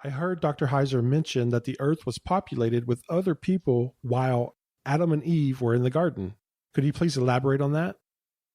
I heard Dr. Heiser mention that the earth was populated with other people while Adam and Eve were in the garden. Could you please elaborate on that?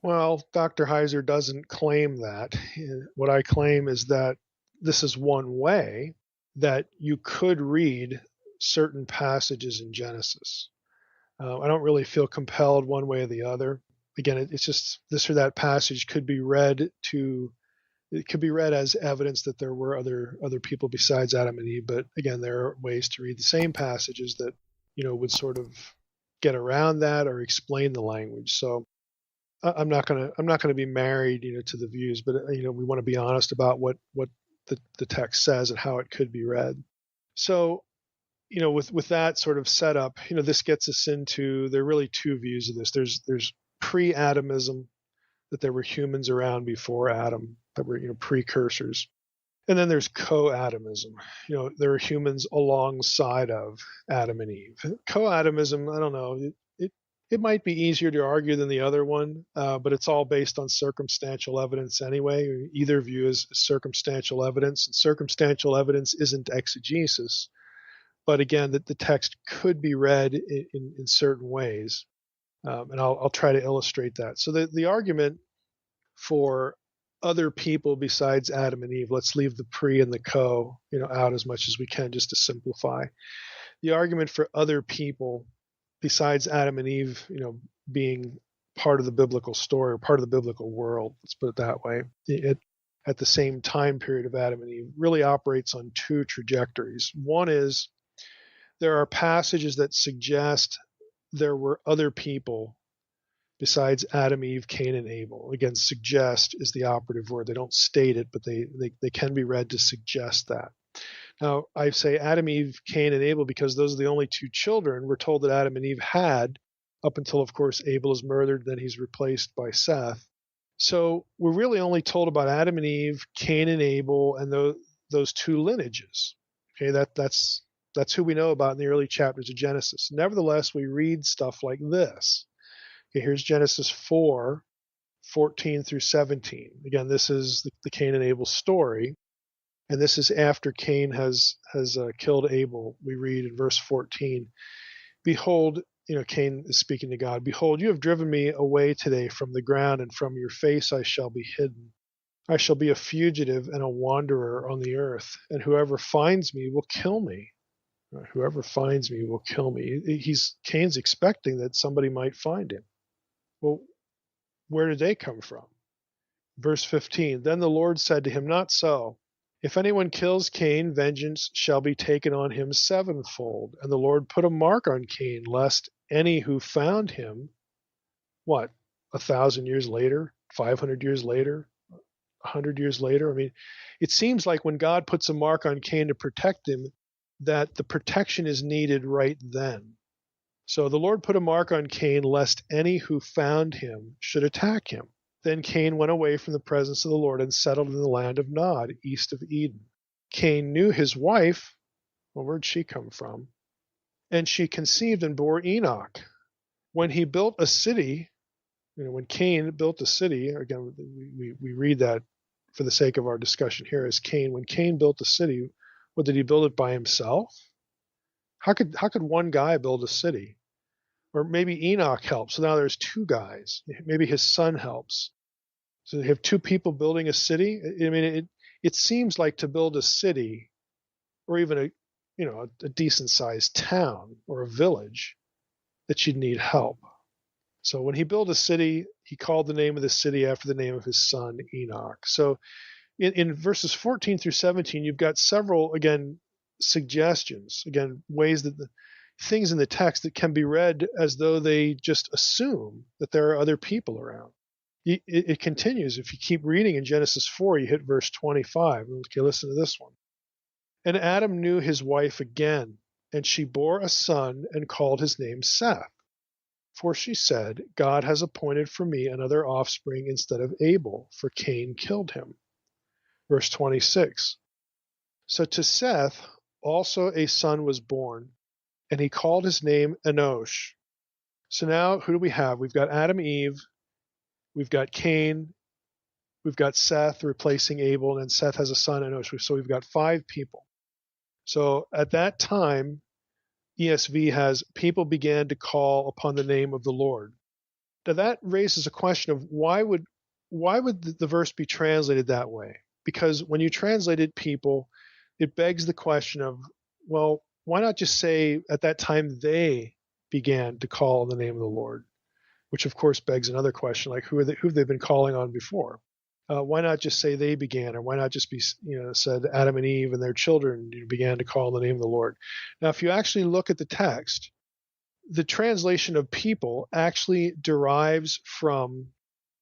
Well, Dr. Heiser doesn't claim that. What I claim is that this is one way that you could read certain passages in Genesis. I don't really feel compelled one way or the other. Again, it's just this or that passage could be read as evidence that there were other people besides Adam and Eve. But again, there are ways to read the same passages that would sort of get around that or explain the language. So I'm not gonna be married to the views, but we want to be honest about what the text says and how it could be read. So with that sort of setup, this gets us into, there are really two views of this. There's pre-Adamism, that there were humans around before Adam that were precursors, and then there's co-Adamism. There are humans alongside of Adam and Eve. Co-Adamism, I don't know. It might be easier to argue than the other one, but it's all based on circumstantial evidence anyway. Either view is circumstantial evidence, and circumstantial evidence isn't exegesis. But again, the text could be read in certain ways, and I'll try to illustrate that. So the argument for other people besides Adam and Eve, let's leave the pre and the co out as much as we can just to simplify. The argument for other people besides Adam and Eve, being part of the biblical story or part of the biblical world, let's put it that way, at the same time period of Adam and Eve, really operates on two trajectories. One is there are passages that suggest there were other people besides Adam, Eve, Cain, and Abel. Again, suggest is the operative word. They don't state it, but they can be read to suggest that. Now, I say Adam, Eve, Cain, and Abel because those are the only two children we're told that Adam and Eve had, up until, of course, Abel is murdered, then he's replaced by Seth. So we're really only told about Adam and Eve, Cain and Abel, and those two lineages. Okay, that's who we know about in the early chapters of Genesis. Nevertheless, we read stuff like this. Okay, here's Genesis 4:14 through 17. Again, this is the Cain and Abel story. And this is after Cain has killed Abel. We read in verse 14, behold, Cain is speaking to God, behold, you have driven me away today from the ground, and from your face I shall be hidden. I shall be a fugitive and a wanderer on the earth, and whoever finds me will kill me. Whoever finds me will kill me. Cain's expecting that somebody might find him. Well, where did they come from? Verse 15, then the Lord said to him, not so. If anyone kills Cain, vengeance shall be taken on him sevenfold. And the Lord put a mark on Cain, lest any who found him, 1,000 years later, 500 years later, 100 years later? I mean, it seems like when God puts a mark on Cain to protect him, that the protection is needed right then. So the Lord put a mark on Cain, lest any who found him should attack him. Then Cain went away from the presence of the Lord and settled in the land of Nod, east of Eden. Cain knew his wife. Well, where'd she come from? And she conceived and bore Enoch. When he built a city, when Cain built a city, again, we read that for the sake of our discussion here as Cain. When Cain built a city, what, did he build it by himself? How could one guy build a city? Or maybe Enoch helps. So now there's two guys. Maybe his son helps. So they have two people building a city. I mean, it seems like to build a city, or even a decent sized town or a village, that you'd need help. So when he built a city, he called the name of the city after the name of his son Enoch. So in verses 14 through 17, you've got several, again, suggestions, again, ways that things in the text that can be read as though they just assume that there are other people around. It continues. If you keep reading in Genesis 4, you hit verse 25. Okay, listen to this one. And Adam knew his wife again, and she bore a son and called his name Seth. For she said, God has appointed for me another offspring instead of Abel, for Cain killed him. Verse 26. So to Seth also a son was born, and he called his name Enosh. So now who do we have? We've got Adam, Eve, we've got Cain, we've got Seth replacing Abel, and Seth has a son, Enosh. So we've got 5 people. So at that time, ESV has people began to call upon the name of the Lord. Now that raises a question of why would the verse be translated that way? Because when you translated people, it begs the question of, well, why not just say at that time they began to call on the name of the Lord? Which of course begs another question, like who have they been calling on before? Why not just say they began, or why not just be said Adam and Eve and their children began to call on the name of the Lord? Now, if you actually look at the text, the translation of people actually derives from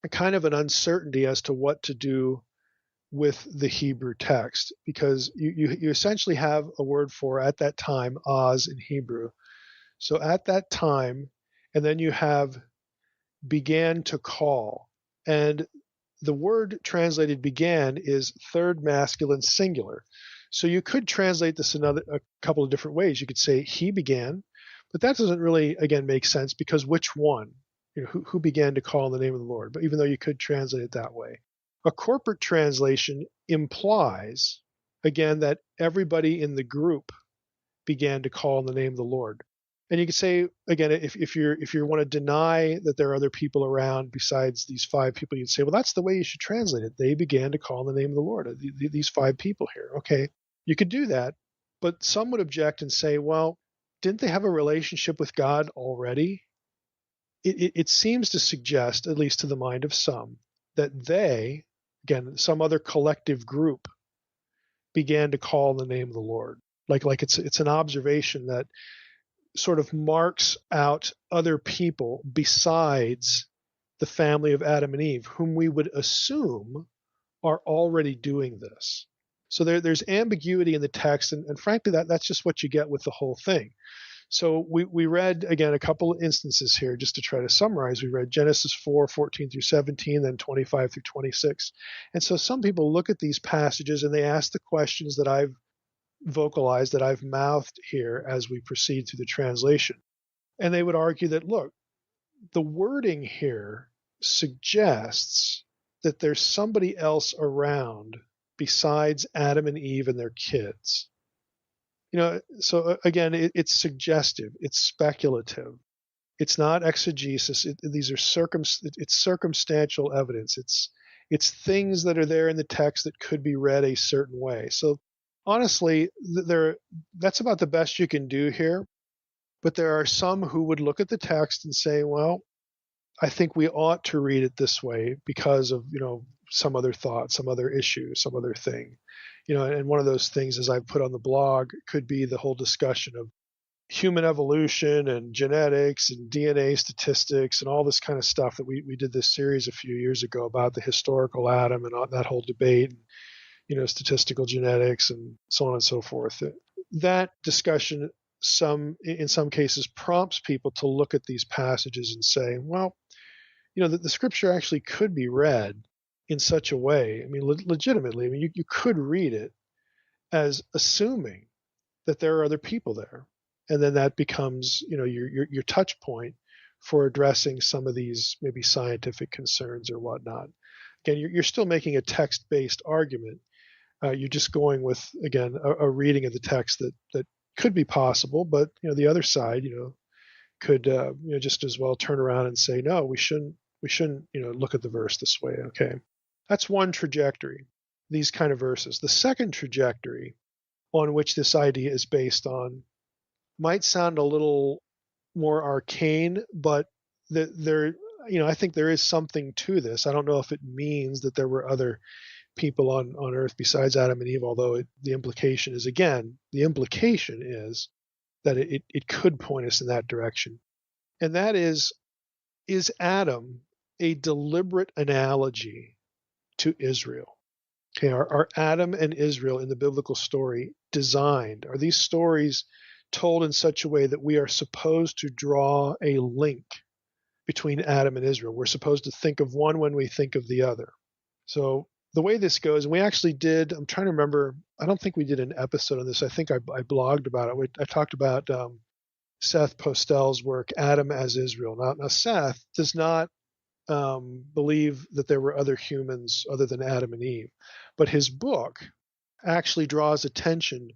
a kind of an uncertainty as to what to do with the Hebrew text, because you essentially have a word for at that time, Oz in Hebrew. So at that time, and then you have began to call. And the word translated began is third masculine singular. So you could translate this a couple of different ways. You could say he began, but that doesn't really, again, make sense, because which one? Who began to call in the name of the Lord? But even though you could translate it that way, a corporate translation implies, again, that everybody in the group began to call in the name of the Lord. And you could say, again, if you want to deny that there are other people around besides these five people, you'd say, well, that's the way you should translate it. They began to call in the name of the Lord. These five people here. Okay, you could do that, but some would object and say, well, didn't they have a relationship with God already? It seems to suggest, at least to the mind of some, that they, again, some other collective group, began to call in the name of the Lord. Like it's an observation that sort of marks out other people besides the family of Adam and Eve, whom we would assume are already doing this. So there's ambiguity in the text, and frankly, that's just what you get with the whole thing. So we read, again, a couple of instances here just to try to summarize. We read Genesis 4:14 through 17, then 25 through 26. And so some people look at these passages and they ask the questions that I've vocalized, that I've mouthed here as we proceed through the translation. And they would argue that, look, the wording here suggests that there's somebody else around besides Adam and Eve and their kids. So again, it's suggestive, it's speculative, it's not exegesis. These are it's circumstantial evidence. It's things that are there in the text that could be read a certain way. So honestly, that's about the best you can do here. But there are some who would look at the text and say, well, I think we ought to read it this way because of, some other thought, some other issue, some other thing. And one of those things, as I put on the blog, could be the whole discussion of human evolution and genetics and DNA statistics and all this kind of stuff that we did this series a few years ago about the historical Adam and that whole debate, and, statistical genetics and so on and so forth. That discussion, in some cases, prompts people to look at these passages and say, well, the scripture actually could be read in such a way. I mean, legitimately, you could read it as assuming that there are other people there. And then that becomes, your touch point for addressing some of these maybe scientific concerns or whatnot. Again, you're still making a text-based argument. You're just going with, again, a reading of the text that could be possible, but the other side, could just as well turn around and say, no, we shouldn't look at the verse this way. Okay, that's one trajectory. These kind of verses. The second trajectory on which this idea is based on might sound a little more arcane, but I think there is something to this. I don't know if it means that there were other people on earth besides Adam and Eve, although the implication is that it could point us in that direction. And that is Adam a deliberate analogy to Israel? Okay, are Adam and Israel in the biblical story designed? Are these stories told in such a way that we are supposed to draw a link between Adam and Israel? We're supposed to think of one when we think of the other. So the way this goes, and we actually did, I'm trying to remember, I don't think we did an episode on this. I think I blogged about it. I talked about Seth Postel's work, Adam as Israel. Now Seth does not believe that there were other humans other than Adam and Eve, but his book actually draws attention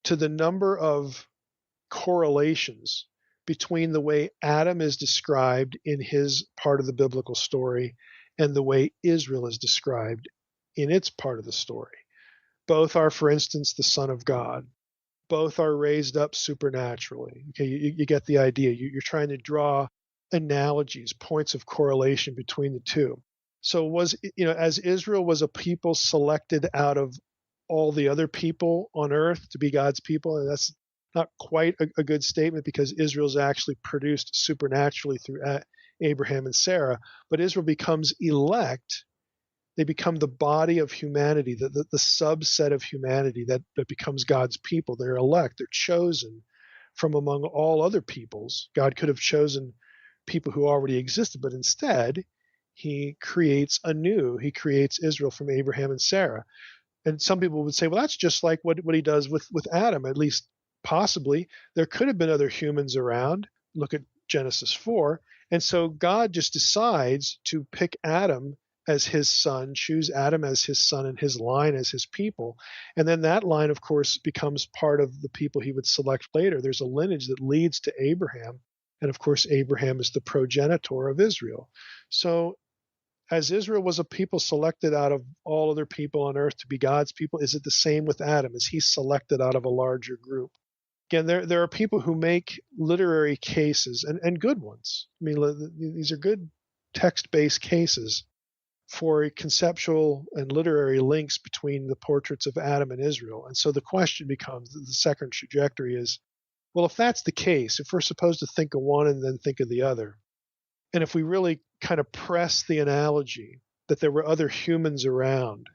to the number of correlations between the way Adam is described in his part of the biblical story and the way Israel is described in its part of the story. Both are, for instance, the Son of God. Both are raised up supernaturally. Okay, you get the idea. You're trying to draw analogies, points of correlation between the two. So as Israel was a people selected out of all the other people on earth to be God's people, and that's not quite a good statement because Israel's actually produced supernaturally through Abraham and Sarah, but Israel becomes elect. They become the body of humanity, the subset of humanity that becomes God's people. They're elect. They're chosen from among all other peoples. God could have chosen people who already existed, but instead he creates anew. He creates Israel from Abraham and Sarah. And some people would say, well, that's just like what he does with Adam, at least possibly. There could have been other humans around. Look at Genesis 4. And so God just decides to pick Adam as his son, choose Adam as his son and his line as his people. And then that line, of course, becomes part of the people he would select later. There's a lineage that leads to Abraham. And of course, Abraham is the progenitor of Israel. So as Israel was a people selected out of all other people on earth to be God's people, is it the same with Adam? Is he selected out of a larger group? Again, there are people who make literary cases, and good ones. I mean, these are good text-based cases for conceptual and literary links between the portraits of Adam and Israel. And so the question becomes, the second trajectory is, well, if that's the case, if we're supposed to think of one and then think of the other, and if we really kind of press the analogy that there were other humans around,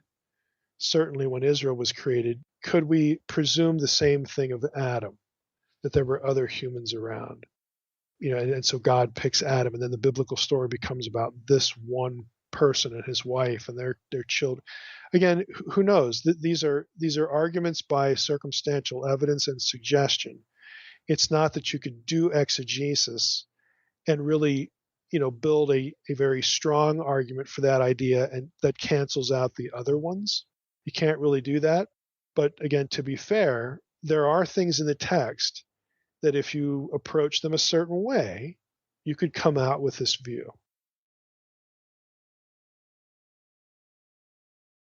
certainly when Israel was created, could we presume the same thing of Adam, that there were other humans around? And so God picks Adam, and then the biblical story becomes about this one person and his wife and their children. Again, who knows? These are arguments by circumstantial evidence and suggestion. It's not that you could do exegesis and really build a very strong argument for that idea and that cancels out the other ones. You can't really do that. But again, to be fair, there are things in the text that if you approach them a certain way, you could come out with this view.